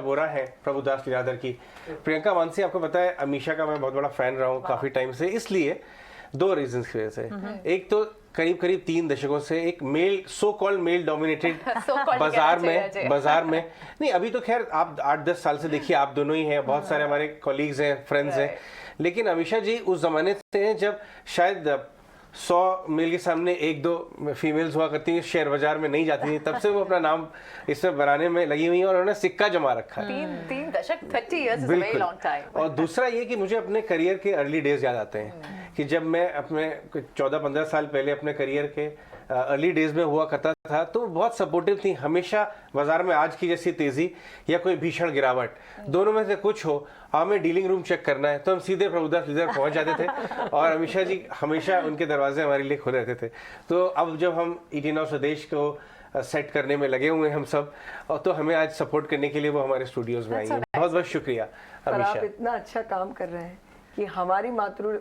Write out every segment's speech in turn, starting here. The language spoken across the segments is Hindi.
बोरा है प्रभुदास लीलाधर की। प्रियंका मानसी, आपको पता है अमीषा का मैं बहुत बड़ा फैन रहा हूँ काफी टाइम से, इसलिए 2 रीजंस की वजह से। एक तो करीब 3 दशकों से एक male, so called male dominated बाजार में नहीं, अभी तो खैर आप 8-10 साल से देखिए, आप दोनों ही हैं, बहुत सारे हमारे कॉलीग्स हैं, फ्रेंड्स हैं, लेकिन अमीषा जी उस जमाने से हैं जब शायद 100 मेल के सामने 1-2 फीमेल्स हुआ करती हैं, शेयर बाजार में नहीं जाती थी, तब से वो अपना नाम इसमें बनाने में लगी हुई हैं और उन्होंने सिक्का जमा रखा है। 3 दशक, 30 years is a very long time. और दूसरा ये कि मुझे अपने करियर के अर्ली डेज याद आते हैं कि जब मैं अपने 14-15 साल पहले अपने करियर के अर्ली डेज में हुआ करता था, तो बहुत सपोर्टिव थी हमेशा। बाजार में आज की जैसी तेजी या कोई भीषण गिरावट, दोनों में से कुछ हो, हमें डीलिंग रूम चेक करना है तो हम सीधे प्रभुदास लीलाधर पहुंच जाते थे और अमीषा जी हमेशा उनके दरवाजे हमारे लिए खुले रहते थे। तो अब जब हम ईटी नाउ स्वदेश को सेट करने में लगे हुए हैं हम सब, और तो हमें आज सपोर्ट करने के लिए वो हमारे स्टूडियोज में आई हैं। बहुत बहुत शुक्रिया अमीषा। आप इतना अच्छा काम कर रहे हैं कि हमारी मातृ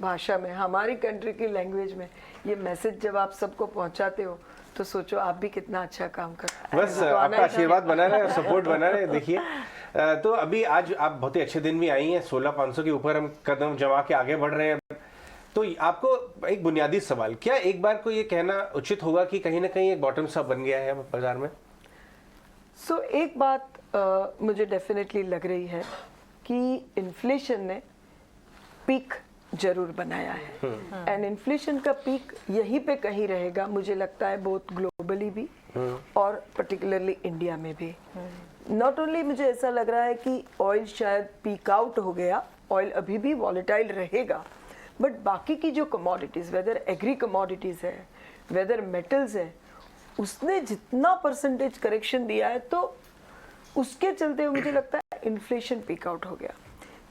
भाषा में, हमारी कंट्री की लैंग्वेज में ये मैसेज जब आप सबको पहुंचाते हो, तो सोचो आप भी कितना अच्छा काम कर रहे हैं। बस आपका आशीर्वाद बना रहे, सपोर्ट बना रहे। देखिए तो अभी आज आप बहुत ही अच्छे दिन भी आई हैं, 16,500 के ऊपर हम कदम जमा के आगे बढ़ रहे हैं। तो आपको एक बुनियादी सवाल, क्या एक बार को ये कहना उचित होगा कि कहीं ना कहीं एक बॉटम सा बन गया है बाजार में? एक बात मुझे डेफिनेटली लग रही है कि इन्फ्लेशन ने पीक जरूर बनाया है, एंड इन्फ्लेशन का पीक यहीं पे कहीं रहेगा, मुझे लगता है, बहुत ग्लोबली भी और पर्टिकुलरली इंडिया में भी। नॉट ओनली मुझे ऐसा लग रहा है कि ऑयल शायद पीक आउट हो गया, ऑयल अभी भी वॉलेटाइल रहेगा, बट बाकी की जो कमोडिटीज, वेदर एग्री कमोडिटीज है, वेदर मेटल्स है, उसने जितना परसेंटेज करेक्शन दिया है, तो उसके चलते हुए मुझे लगता है इन्फ्लेशन पीक आउट हो गया।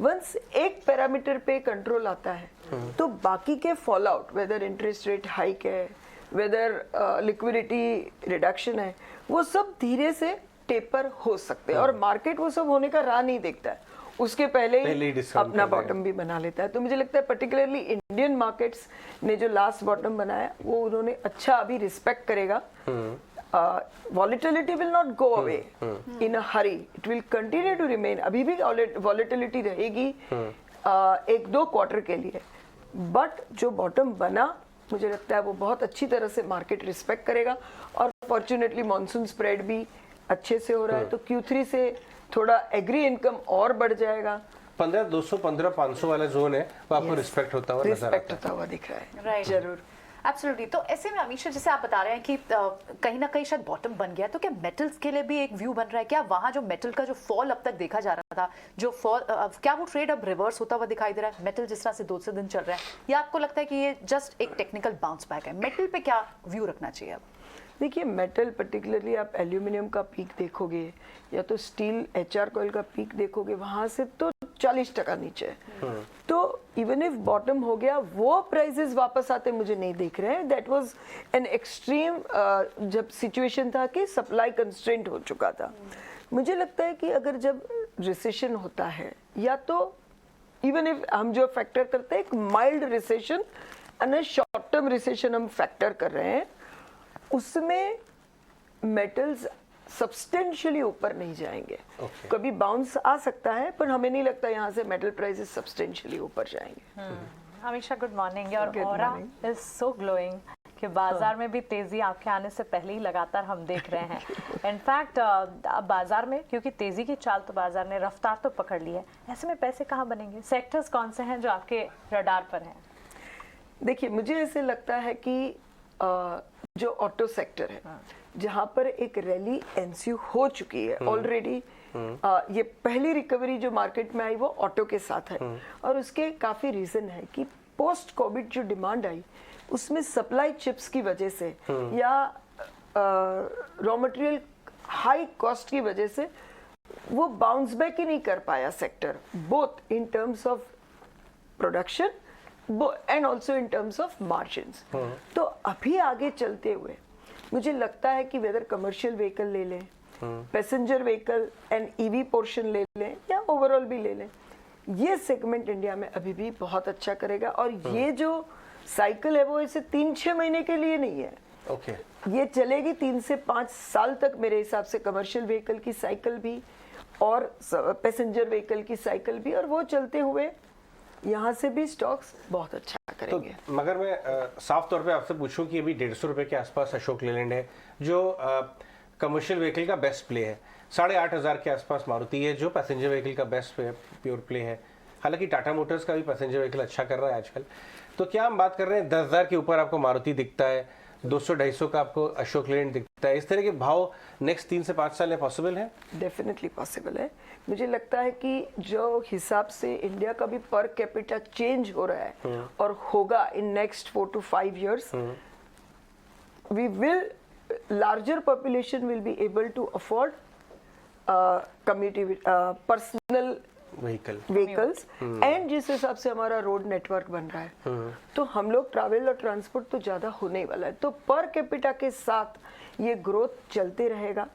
वंस एक पैरामीटर पे कंट्रोल आता है, तो बाकी के fall out, whether interest rate hike है, वेदर लिक्विडिटी रिडक्शन है, वो सब धीरे से टेपर हो सकते हैं, और मार्केट वो सब होने का राह नहीं देखता है, उसके पहले ही अपना बॉटम भी बना लेता है। तो मुझे लगता है पर्टिकुलरली इंडियन मार्केट्स ने जो लास्ट बॉटम बनाया, वो उन्होंने अच्छा अभी रिस्पेक्ट करेगा। Volatility will not go away in a hurry. It will continue to remain. अभी भी volatility रहेगी 1-2 क्वार्टर के लिए, बट जो बॉटम बना, मुझे लगता है वो बहुत अच्छी तरह से मार्केट रिस्पेक्ट करेगा। और फॉर्चुनेटली मॉनसून स्प्रेड भी अच्छे से हो रहा है, तो Q3 से थोड़ा एग्री इनकम और बढ़ जाएगा। 15,200 15,500 वाला जोन है, वो आपको रिस्पेक्ट होता हुआ दिख रहा है। जरूर, एब्सोल्युटली। तो ऐसे में अमीषा, जैसे आप बता रहे हैं कि कहीं ना कहीं शायद बॉटम बन गया, तो क्या मेटल्स के लिए भी एक व्यू बन रहा है? क्या वहाँ जो मेटल का जो फॉल अब तक देखा जा रहा था, जो फॉल, क्या वो ट्रेड अब रिवर्स होता हुआ दिखाई दे रहा है? मेटल जिस तरह से 2 दिन चल रहा है, या आपको लगता है कि ये जस्ट एक टेक्निकल बाउंस बैक है? मेटल पे क्या व्यू रखना चाहिए अब? देखिए, मेटल पर्टिकुलरली आप एल्यूमिनियम का पीक देखोगे या तो स्टील HR कॉइल का पीक देखोगे, वहां से तो 40% नीचे है। तो इवन इफ बॉटम हो गया, वो प्राइसेस वापस आते मुझे नहीं देख रहे हैं। दैट वाज एन एक्सट्रीम जब सिचुएशन था कि सप्लाई कंस्ट्रेंट हो चुका था। मुझे लगता है कि अगर जब रिसेशन होता है, या तो इवन इफ हम जो फैक्टर करते हैं एक mild recession and short term recession हम फैक्टर कर रहे हैं, उसमें मेटल्स सब्सटेंशियली ऊपर नहीं जाएंगे। कभी बाउंस आ सकता है, पर हमें नहीं लगता यहाँ से मेटल प्राइसेस सब्सटेंशियली ऊपर जाएंगे। Amisha, good morning. और ऑरा इज सो ग्लोइंग कि बाजार में भी तेजी आपके आने से पहले ही लगातार हम देख रहे हैं। इनफैक्ट अब बाजार में, क्योंकि तेजी की चाल तो बाजार ने रफ्तार तो पकड़ ली है, ऐसे में पैसे कहाँ बनेंगे? सेक्टर्स कौन से हैं जो आपके रडार पर हैं? देखिए, मुझे ऐसे लगता है कि जो ऑटो सेक्टर है, जहाँ पर एक रैली एनस्यू हो चुकी है ऑलरेडी, ये पहली रिकवरी जो मार्केट में आई वो ऑटो के साथ है, और उसके काफी रीजन है कि पोस्ट कोविड जो डिमांड आई, उसमें सप्लाई चिप्स की वजह से या रॉ मटेरियल हाई कॉस्ट की वजह से वो बाउंस बैक ही नहीं कर पाया sector, both in terms of production and also in terms of margins. तो अभी आगे चलते हुए मुझे लगता है कि वेदर कमर्शियल व्हीकल ले लें, passenger vehicle and EV portion ले लें, या ओवरऑल भी ले लें, ये सेगमेंट इंडिया में अभी भी बहुत अच्छा करेगा। और ये जो साइकिल है वो इसे 3-6 महीने के लिए नहीं है, ओके ये चलेगी 3 से 5 साल तक मेरे हिसाब से, कमर्शियल व्हीकल की साइकिल भी और पैसेंजर व्हीकल की साइकिल भी, और वो चलते हुए यहाँ से भी स्टॉक्स बहुत अच्छा तो करेंगे। मगर मैं साफ तौर पे आपसे पूछूं कि अभी 150 रुपए के आसपास अशोक लेलैंड है जो कमर्शियल व्हीकल का बेस्ट प्ले है, 8,500 के आसपास मारुति है जो पैसेंजर व्हीकल का बेस्ट प्योर प्ले है। हालांकि टाटा मोटर्स का भी पैसेंजर व्हीकल अच्छा कर रहा है आजकल। तो क्या हम बात कर रहे हैं 10,000 के ऊपर आपको मारुति दिखता है, 200-250 का आपको अशोक लेलैंड दिखता है, इस तरह के भाव नेक्स्ट 3 से 5 साल में पॉसिबल है? डेफिनेटली पॉसिबल है। मुझे लगता है कि जो हिसाब से इंडिया का भी पर कैपिटा चेंज हो रहा है और होगा in next 4 to 5 years, we will, larger population will be able to afford community personal vehicles, and जिस हिसाब से हमारा रोड नेटवर्क बन रहा है तो हम लोग ट्रैवल और ट्रांसपोर्ट तो ज़्यादा होने ही वाला है, तो पर कैपिटा के साथ ये ग्रोथ चलते रहेगा।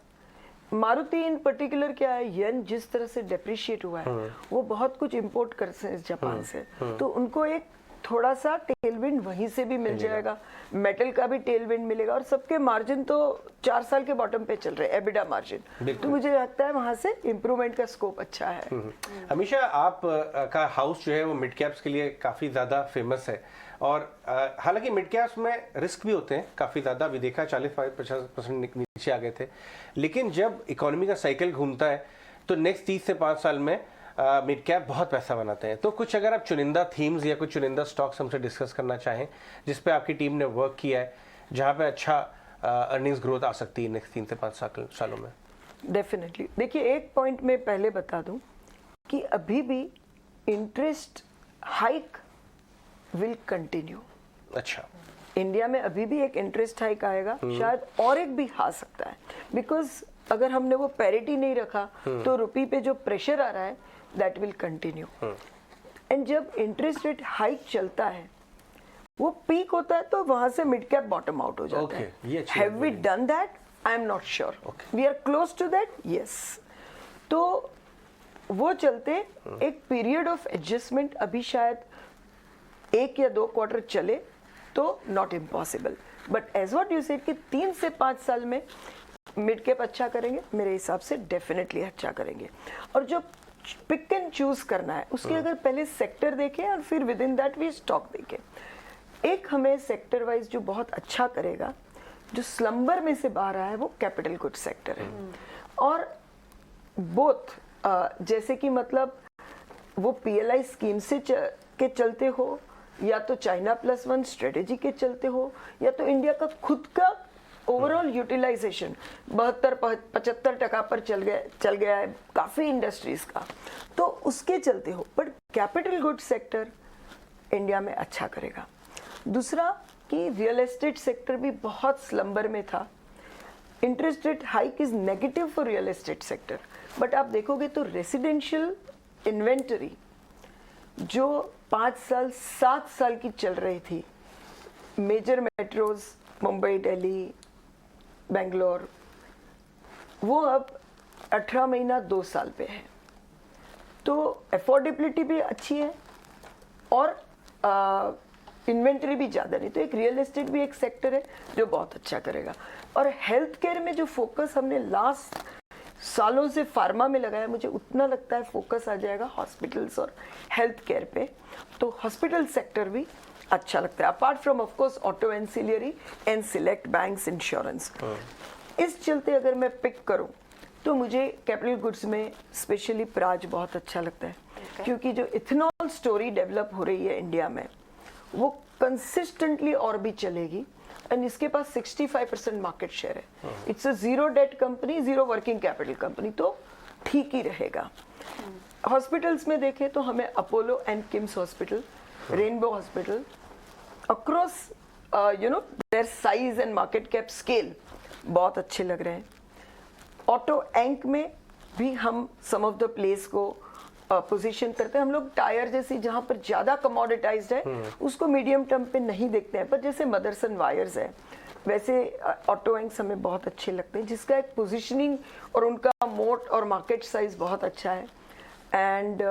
मारुति इन पर्टिकुलर क्या है, येन जिस तरह से डेप्रिशिएट हुआ है वो बहुत कुछ इंपोर्ट करते हैं जापान से, तो उनको एक थोड़ा सा टेलविंड वहीं से भी मिल जाएगा, मेटल का भी टेलविंड मिलेगा, और सबके मार्जिन तो 4 साल के बॉटम पे चल रहे हैं, एबिडा मार्जिन, तो मुझे लगता है वहां से इंप्रूवमेंट का स्कोप अच्छा है। हमेशा आप का हाउस जो है वो मिड कैप्स के लिए काफी ज्यादा फेमस है, और हालांकि मिड कैप्स में रिस्क भी होते हैं काफी ज्यादा, अभी देखा 40-50% नीचे आ गए थे, लेकिन जब इकोनॉमी का साइकिल घूमता है तो नेक्स्ट 30 से 5 साल में मिड कैप बहुत पैसा बनाते हैं। तो कुछ अगर आप चुनिंदा थीम्स या कुछ चुनिंदा स्टॉक्स हमसे डिस्कस करना चाहें जिस पे आपकी टीम ने वर्क किया है, जहां पे अच्छा अर्निंग्स ग्रोथ आ सकती है नेक्स्ट 3 से 5 सालों में। डेफिनेटली देखिए, एक पॉइंट मैं पहले बता दूं कि अभी भी इंटरेस्ट हाइक विल कंटिन्यू। अच्छा, इंडिया में अभी भी एक इंटरेस्ट हाइक आएगा, शायद और एक भी आ सकता है, बिकॉज अगर हमने वो पैरिटी नहीं रखा तो रुपी पे जो प्रेशर आ रहा है दैट विल कंटिन्यू। एंड जब इंटरेस्ट रेट हाइक चलता है वो पीक होता है तो वहां से मिड कैप बॉटम आउट हो जाता है। Have we done that? I am not sure, we are close to that, yes. तो वो चलते एक पीरियड ऑफ एडजस्टमेंट अभी शायद 1 या 2 क्वार्टर चले तो not impossible, but as what you said कि 3 से 5 साल में मिड कैप अच्छा करेंगे, मेरे हिसाब से डेफिनेटली अच्छा करेंगे। और जो पिक एंड चूज करना है उसके अगर पहले सेक्टर देखें और फिर within that we stock देखें, एक हमें सेक्टर वाइज जो बहुत अच्छा करेगा, जो स्लम्बर में से बाहर आया है, वो कैपिटल गुड सेक्टर है। और बोथ जैसे कि मतलब वो PLI स्कीम से के चलते हो, या तो चाइना +1 स्ट्रेटेजी के चलते हो, या तो इंडिया का खुद का ओवरऑल यूटिलाइजेशन 72-75% पर चल गया है काफी इंडस्ट्रीज का, तो उसके चलते हो, but capital good sector India में अच्छा करेगा। दूसरा कि रियल एस्टेट सेक्टर भी बहुत स्लम्बर में था, interest rate hike is negative for real estate sector, but आप देखोगे तो रेसिडेंशियल इन्वेंटरी जो 5 साल 7 साल की चल रही थी, मेजर मेट्रोज मुंबई, दिल्ली, बेंगलोर, वो अब 18 महीना 2 साल पे है, तो अफोर्डेबिलिटी भी अच्छी है और इन्वेंटरी भी ज़्यादा नहीं, तो एक रियल एस्टेट भी एक सेक्टर है जो बहुत अच्छा करेगा। और हेल्थ केयर में जो फोकस हमने लास्ट सालों से फार्मा में लगाया, मुझे उतना लगता है फोकस आ जाएगा हॉस्पिटल्स और हेल्थ केयर पे, तो हॉस्पिटल सेक्टर भी अच्छा लगता है, apart from of course auto ancillary and select banks insurance. इस चलते अगर मैं पिक करूं तो मुझे कैपिटल गुड्स में स्पेशली प्राज बहुत अच्छा लगता है, क्योंकि जो इथेनॉल स्टोरी डेवलप हो रही है इंडिया में वो कंसिस्टेंटली और भी चलेगी, एंड इसके पास 65% मार्केट शेयर है। It's a zero debt company, zero working capital company, तो ठीक ही रहेगा। हॉस्पिटल्स में देखें तो हमें Apollo and KIMS hospital, Rainbow hospital, across their size and market cap scale बहुत अच्छे लग रहे हैं। ऑटो एंक में भी हम सम ऑफ द प्लेस को पोजीशन करते हैं। हम लोग टायर जैसी जहां पर ज्यादा कमोडिटाइज्ड है उसको मीडियम टर्म पे नहीं देखते हैं, पर जैसे मदरसन वायर्स है वैसे ऑटो एंक्स हमें बहुत अच्छे लगते हैं, जिसका एक पोजीशनिंग और उनका मोट और मार्केट साइज बहुत अच्छा है। And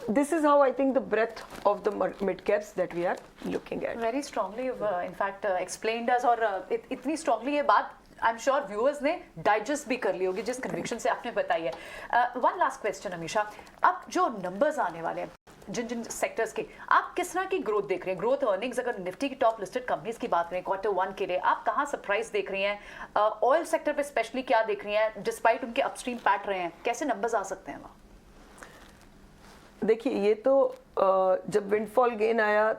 this is how I think the breadth of the mid caps that we are looking at. Very strongly in fact explained us और इतनी स्ट्रांगली ये बात आई एम श्योर व्यूअर्स ने डाइजेस्ट भी कर ली होगी जिस कन्विक्शन से आपने बताई है. वन लास्ट क्वेश्चन अमीशा, अब जो नंबर्स आने वाले हैं जिन जिन सेक्टर्स के, आप किस तरह की ग्रोथ देख रहे हैं? ग्रोथ अर्निंग्स अगर निफ्टी की टॉप लिस्टेड कंपनीज की बात करें Q1 के लिए, आप कहाँ सरप्राइज देख रही हैं? ऑयल सेक्टर पे स्पेशली क्या देख रही हैं? डिस्पाइट उनके अपस्ट्रीम पैट रहे हैं, कैसे नंबर्स आ सकते हैं वहाँ? देखिए, ये तो जब विंडफॉल गेन आया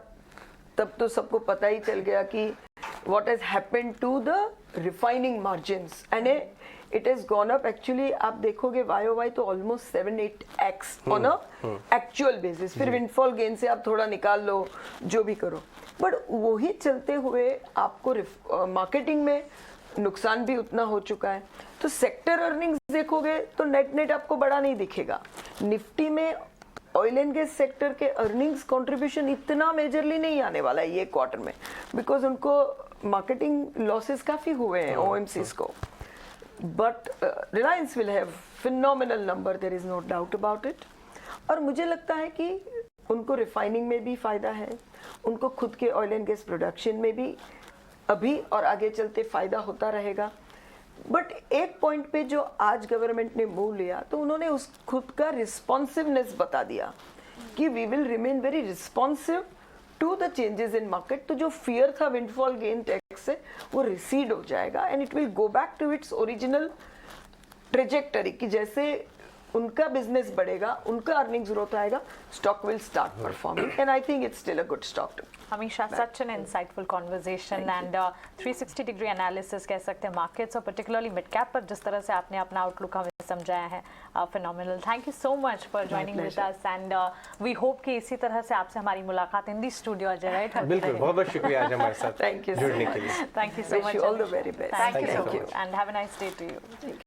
तब तो सबको पता ही चल गया कि what has happened to the refining margins and it has gone up actually. आप देखोगे YOY तो almost 7-8x on a actual basis. फिर विंडफॉल गेन से आप थोड़ा निकाल लो, जो भी करो, बट वही चलते हुए आपको मार्केटिंग में नुकसान भी उतना हो चुका है. तो सेक्टर अर्निंग्स देखोगे तो नेट नेट आपको बड़ा नहीं दिखेगा. निफ्टी में ऑयल एंड गैस सेक्टर के अर्निंग्स कंट्रीब्यूशन इतना मेजरली नहीं आने वाला है ये क्वार्टर में, बिकॉज उनको मार्केटिंग लॉसेस काफी हुए हैं ओएमसीज को. But Reliance will have phenomenal number, there is no doubt about it. और मुझे लगता है कि उनको रिफाइनिंग में भी फायदा है, उनको खुद के ऑयल एंड गैस प्रोडक्शन में भी अभी और आगे चलते फायदा होता रहेगा. बट एक पॉइंट पे जो आज गवर्नमेंट ने मूव लिया तो उन्होंने उस खुद का रिस्पॉन्सिवनेस बता दिया कि we will remain very responsive to the changes in market. तो जो फियर था विंडफॉल गेन टैक्स से वो रिसीड हो जाएगा and it will go back to its original trajectory कि जैसे उनका बिजनेस बढ़ेगा, उनका अर्निंग्स ग्रोथ आएगा, stock will start performing and I think it's still a good stock. Amisha, such an insightful conversation and 360 degree analysis कह सकते हैं मार्केट्स और particularly mid cap पर जिस तरह से आपने अपना आउटलुक हमें समझाया है, phenomenal. Thank you so much for joining with us and we hope कि इसी तरह से आपसे हमारी मुलाकात इन दी स्टूडियो अजय राइट. बिल्कुल, बहुत बहुत शुक्रिया आज हमारे साथ Thank you so जुड़ने much. के लिए. Thank you so Wish much. you all the very best. Thank you so Thank you. much and have a nice day to you.